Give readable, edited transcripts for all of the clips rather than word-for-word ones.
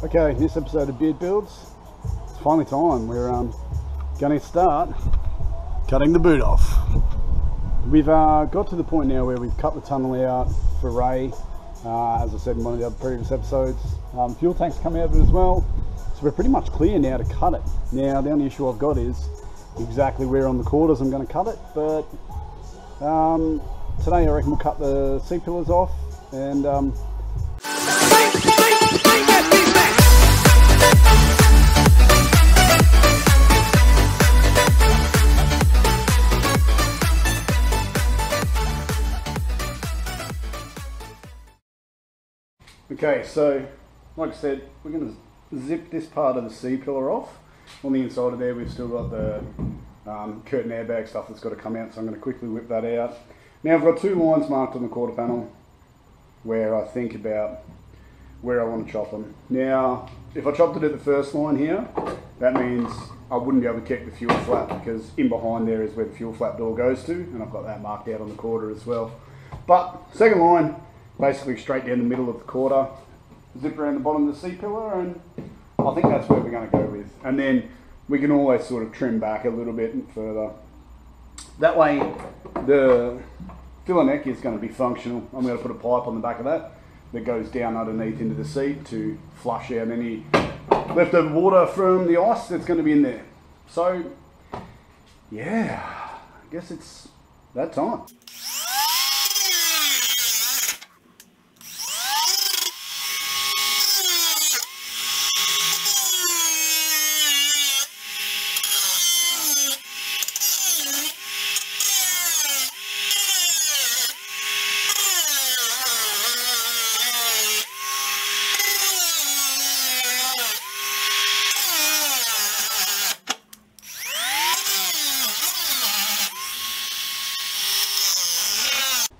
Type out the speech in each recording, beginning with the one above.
Okay, this episode of Beard Builds, it's finally time. We're going to start cutting the boot off. We've got to the point now where we've cut the tunnel out for Ray, as I said in one of the other previous episodes. Fuel tanks come out of it as well, so we're pretty much clear now to cut it. Now the only issue I've got is exactly where on the quarters I'm going to cut it, but today I reckon we'll cut the C-pillars off and okay, so like I said, we're going to zip this part of the C-pillar off. On the inside of there we've still got the curtain airbag stuff that's got to come out, so I'm going to quickly whip that out. Now I've got two lines marked on the quarter panel where I think about where I want to chop them. Now if I chopped it at the first line here, that means I wouldn't be able to keep the fuel flap, because in behind there is where the fuel flap door goes to, and I've got that marked out on the quarter as well. But second line, basically straight down the middle of the quarter, zip around the bottom of the C-pillar, and I think that's where we're going to go with. And then we can always sort of trim back a little bit further. That way the filler neck is going to be functional. I'm going to put a pipe on the back of that goes down underneath into the seat to flush out any leftover water from the ice that's going to be in there. So yeah, I guess it's that time.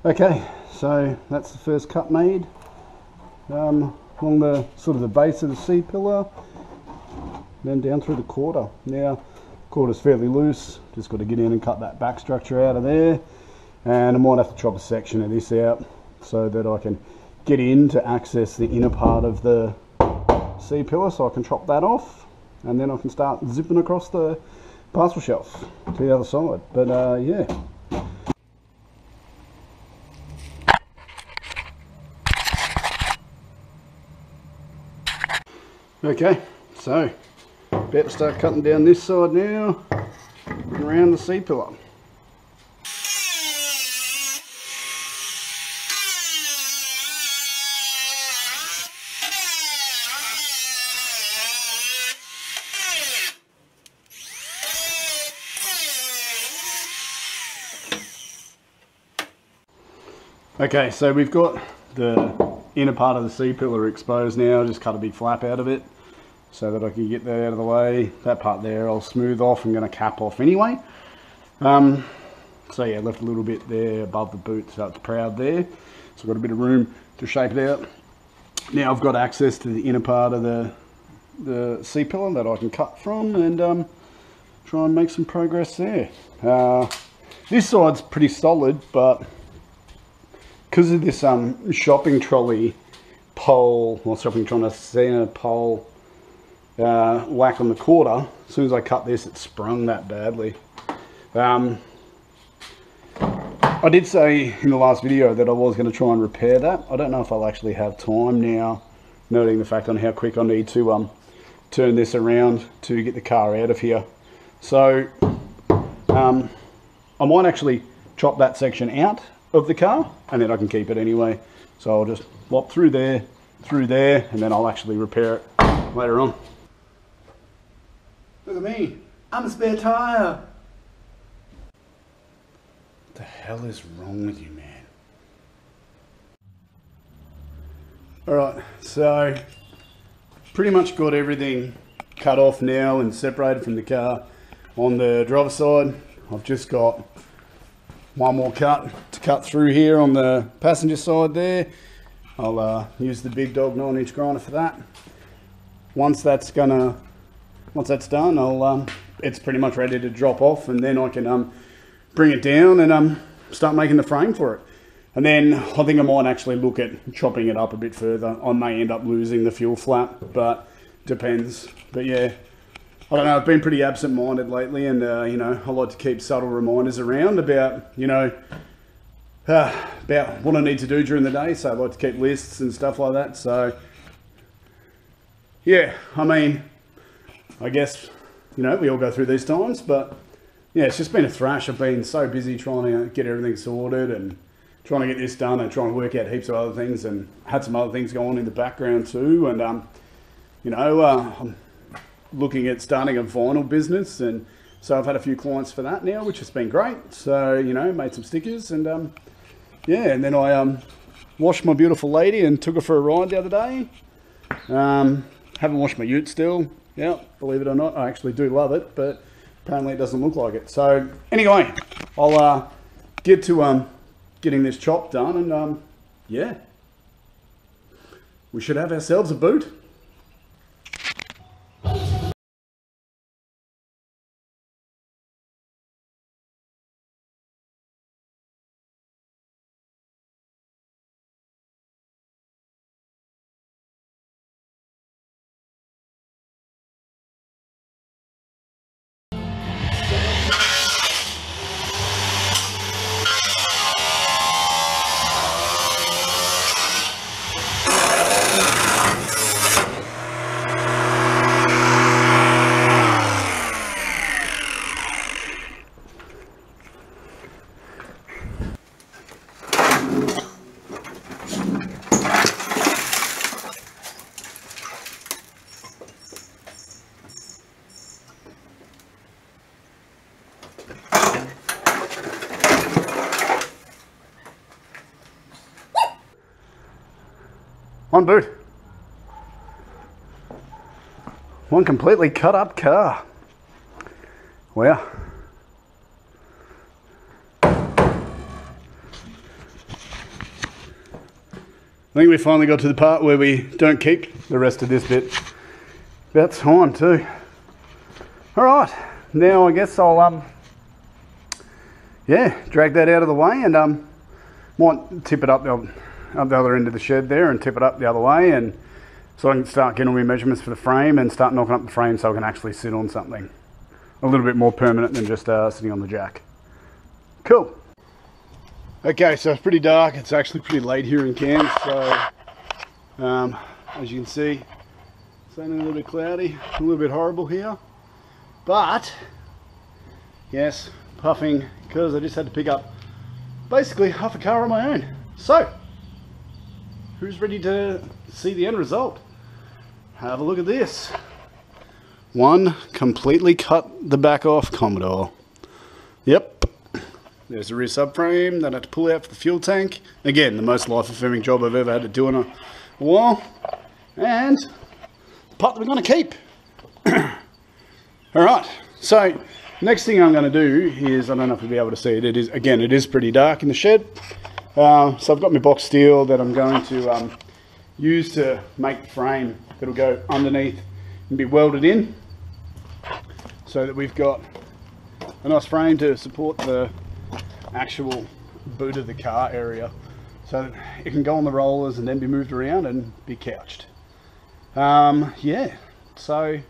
Okay, so that's the first cut made along the sort of the base of the C-pillar, then down through the quarter. Now, the quarter's fairly loose, just got to get in and cut that back structure out of there, and I might have to chop a section of this out so that I can get in to access the inner part of the C-pillar, so I can chop that off, and then I can start zipping across the parcel shelf to the other side. But yeah. Okay, so about to start cutting down this side now and around the C-pillar. Okay, so we've got the inner part of the C-pillar exposed now. Just cut a big flap out of it so that I can get that out of the way. That part there I'll smooth off. I'm going to cap off anyway. So yeah, left a little bit there above the boot so it's proud there. So I've got a bit of room to shape it out. Now I've got access to the inner part of the C-pillar that I can cut from and try and make some progress there. This side's pretty solid, but because of this shopping trolley pole, or shopping trolley center pole whack on the quarter, as soon as I cut this, it sprung that badly. I did say in the last video that I was going to try and repair that. I don't know if I'll actually have time now, noting the fact on how quick I need to turn this around to get the car out of here. So I might actually chop that section out of the car, and then I can keep it anyway. So I'll just lop through there, and then I'll actually repair it later on. Look at me, I'm a spare tire. What the hell is wrong with you, man? Alright, so pretty much got everything cut off now and separated from the car. On the driver's side, I've just got one more cut to cut through here on the passenger side there. I'll use the big dog 9-inch grinder for that. Once that's done, it's pretty much ready to drop off, and then I can bring it down and start making the frame for it. And then I think I might actually look at chopping it up a bit further. I may end up losing the fuel flap, but depends. But yeah, I don't know, I've been pretty absent-minded lately, and you know, I like to keep subtle reminders around about, you know, about what I need to do during the day. So I like to keep lists and stuff like that. So yeah, I mean, I guess, you know, we all go through these times, but yeah, it's just been a thrash. I've been so busy trying to get everything sorted and trying to get this done and trying to work out heaps of other things, and had some other things going in the background too. And you know, I'm looking at starting a vinyl business, and so I've had a few clients for that now, which has been great. So, you know, made some stickers, and yeah, and then I washed my beautiful lady and took her for a ride the other day. Haven't washed my ute still. Yeah, believe it or not, I actually do love it, but apparently it doesn't look like it. So anyway, I'll get to getting this chop done, and yeah, we should have ourselves a boot. One boot. One completely cut up car. Wow. I think we finally got to the part where we don't keep the rest of this bit. About time too. Alright, now I guess I'll yeah, drag that out of the way, and might tip it up the other end of the shed there and tip it up the other way, and so I can start getting all my measurements for the frame and start knocking up the frame so I can actually sit on something a little bit more permanent than just sitting on the jack. Cool. Okay, so it's pretty dark. It's actually pretty late here in Cairns, so as you can see, it's only a little bit cloudy, a little bit horrible here, but yes, puffing because I just had to pick up basically half a car on my own. So who's ready to see the end result? Have a look at this. One completely cut the back off Commodore. Yep. There's the rear subframe that I had to pull out for the fuel tank. Again, the most life-affirming job I've ever had to do in a while. And the part that we're going to keep. Alright, so next thing I'm going to do is, I don't know if you'll be able to see it, it is pretty dark in the shed. So I've got my box steel that I'm going to use to make the frame that'll go underneath and be welded in, so that we've got a nice frame to support the actual boot of the car area, so that it can go on the rollers and then be moved around and be couched. Yeah, so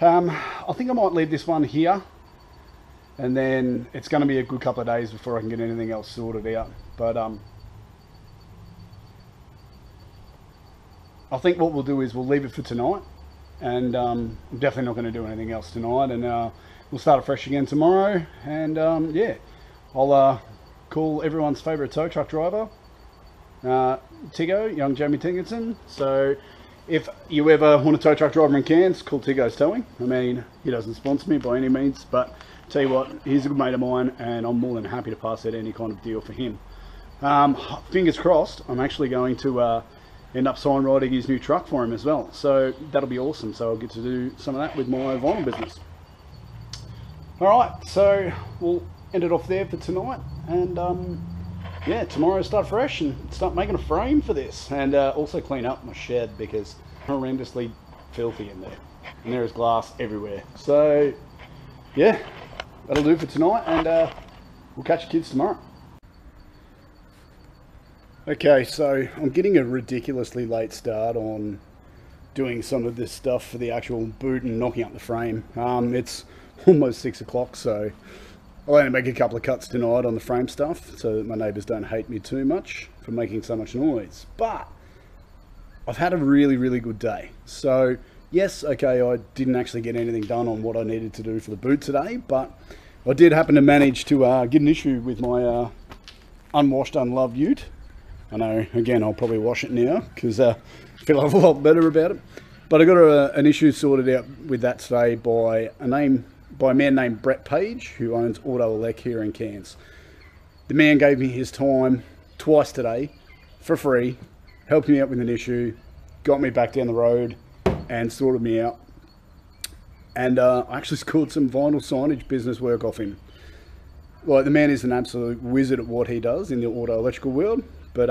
I think I might leave this one here, and then it's going to be a good couple of days before I can get anything else sorted out. But I think what we'll do is we'll leave it for tonight, and I'm definitely not going to do anything else tonight, and we'll start afresh again tomorrow. And yeah, I'll call everyone's favourite tow truck driver, Tiggo, young Jamie Tingerton. So if you ever want a tow truck driver in Cairns, call Tiggo's Towing. I mean, he doesn't sponsor me by any means, but tell you what, he's a good mate of mine, and I'm more than happy to pass out any kind of deal for him. Fingers crossed, I'm actually going to end up sign riding his new truck for him as well, so that'll be awesome. So I'll get to do some of that with my vinyl business. Alright, so we'll end it off there for tonight, and yeah, tomorrow start fresh and start making a frame for this, and also clean up my shed because it's horrendously filthy in there, and there is glass everywhere. So yeah, that'll do for tonight, and we'll catch you kids tomorrow. Okay, so I'm getting a ridiculously late start on doing some of this stuff for the actual boot and knocking up the frame. It's almost 6 o'clock, so I'll only make a couple of cuts tonight on the frame stuff so that my neighbours don't hate me too much for making so much noise. But I've had a really good day. So yes, okay, I didn't actually get anything done on what I needed to do for the boot today, but I did happen to manage to get an issue with my unwashed, unloved ute. I know, again, I'll probably wash it now because I feel a lot better about it. But I got an issue sorted out with that today by a man named Brett Page, who owns Auto Elect here in Cairns. The man gave me his time twice today for free, helped me out with an issue, got me back down the road and sorted me out. And I actually scored some vinyl signage business work off him. Like, the man is an absolute wizard at what he does in the auto electrical world. But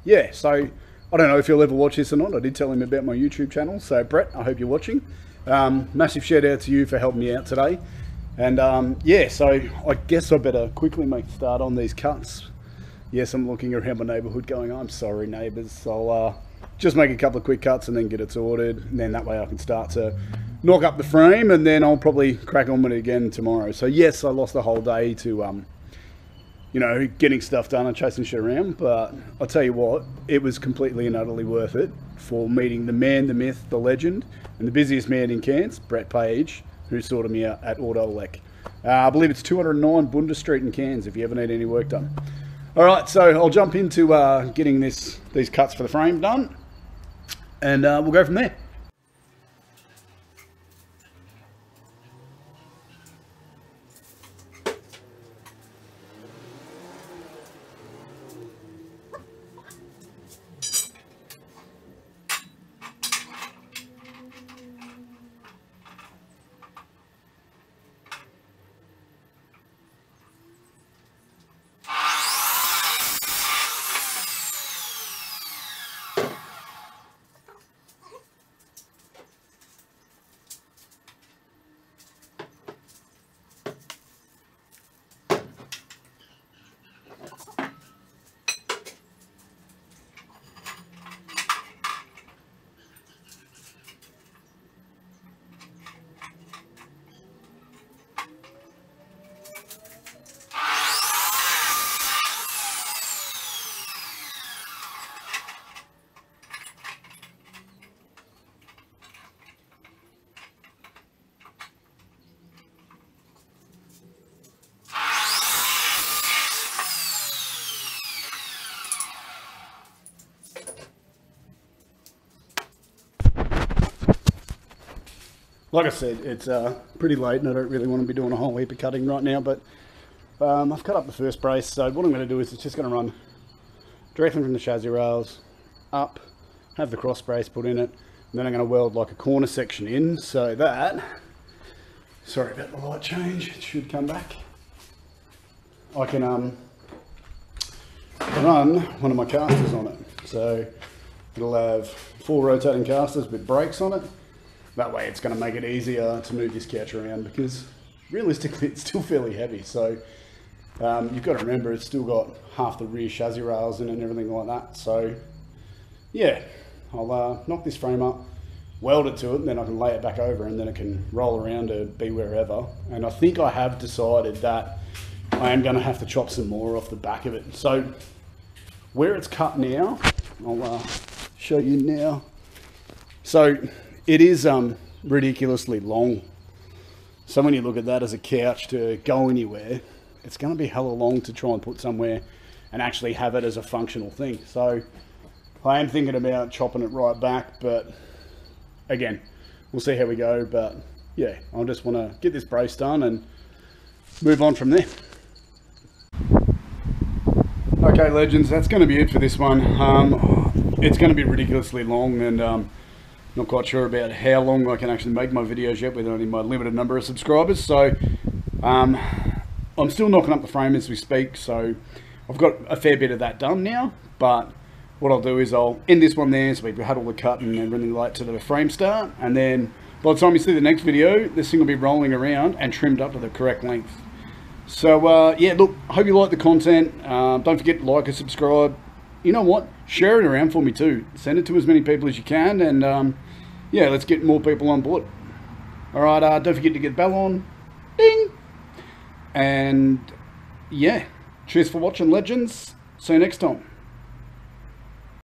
yeah, so I don't know if he'll ever watch this or not. I did tell him about my YouTube channel. So Brett, I hope you're watching. Massive shout out to you for helping me out today. And yeah, so I guess I better quickly make a start on these cuts. Yes, I'm looking around my neighbourhood going, I'm sorry neighbours. I'll just make a couple of quick cuts and then get it sorted. And then that way I can start to knock up the frame, and then I'll probably crack on with it again tomorrow. So yes, I lost the whole day to you know, getting stuff done and chasing shit around, but I'll tell you what, it was completely and utterly worth it for meeting the man, the myth, the legend, and the busiest man in Cairns, Brett Page, who sorted me out at Auto Elect. I believe it's 209 Bunda Street in Cairns if you ever need any work done. Alright, so I'll jump into getting these cuts for the frame done, and we'll go from there. Like I said, it's pretty late and I don't really want to be doing a whole heap of cutting right now, but I've cut up the first brace, so what I'm going to do is it's just going to run directly from the chassis rails up, have the cross brace put in it, and then I'm going to weld like a corner section in so that, sorry about the light change, it should come back, I can run one of my casters on it. So it'll have 4 rotating casters with brakes on it. That way it's going to make it easier to move this couch around, because realistically it's still fairly heavy. So you've got to remember it's still got half the rear chassis rails in it and everything like that. So yeah, I'll knock this frame up, weld it to it, and then I can lay it back over, and then it can roll around to be wherever. And I think I have decided that I am going to have to chop some more off the back of it. So where it's cut now, I'll show you now. So it is ridiculously long. So when you look at that as a couch to go anywhere, it's going to be hella long to try and put somewhere and actually have it as a functional thing. So I am thinking about chopping it right back, but again, we'll see how we go. But yeah, I just want to get this brace done and move on from there. Okay, legends, that's going to be it for this one. It's going to be ridiculously long, and not quite sure about how long I can actually make my videos yet with only my limited number of subscribers. So I'm still knocking up the frame as we speak, so I've got a fair bit of that done now. But what I'll do is I'll end this one there, so we've had all the cut and everything like to the frame start, and then by the time you see the next video, this thing will be rolling around and trimmed up to the correct length. So yeah, look, I hope you like the content. Don't forget to like and subscribe. You know what, share it around for me too. Send it to as many people as you can, and yeah, let's get more people on board. Alright, don't forget to get the bell on. Ding! And yeah, cheers for watching, legends. See you next time.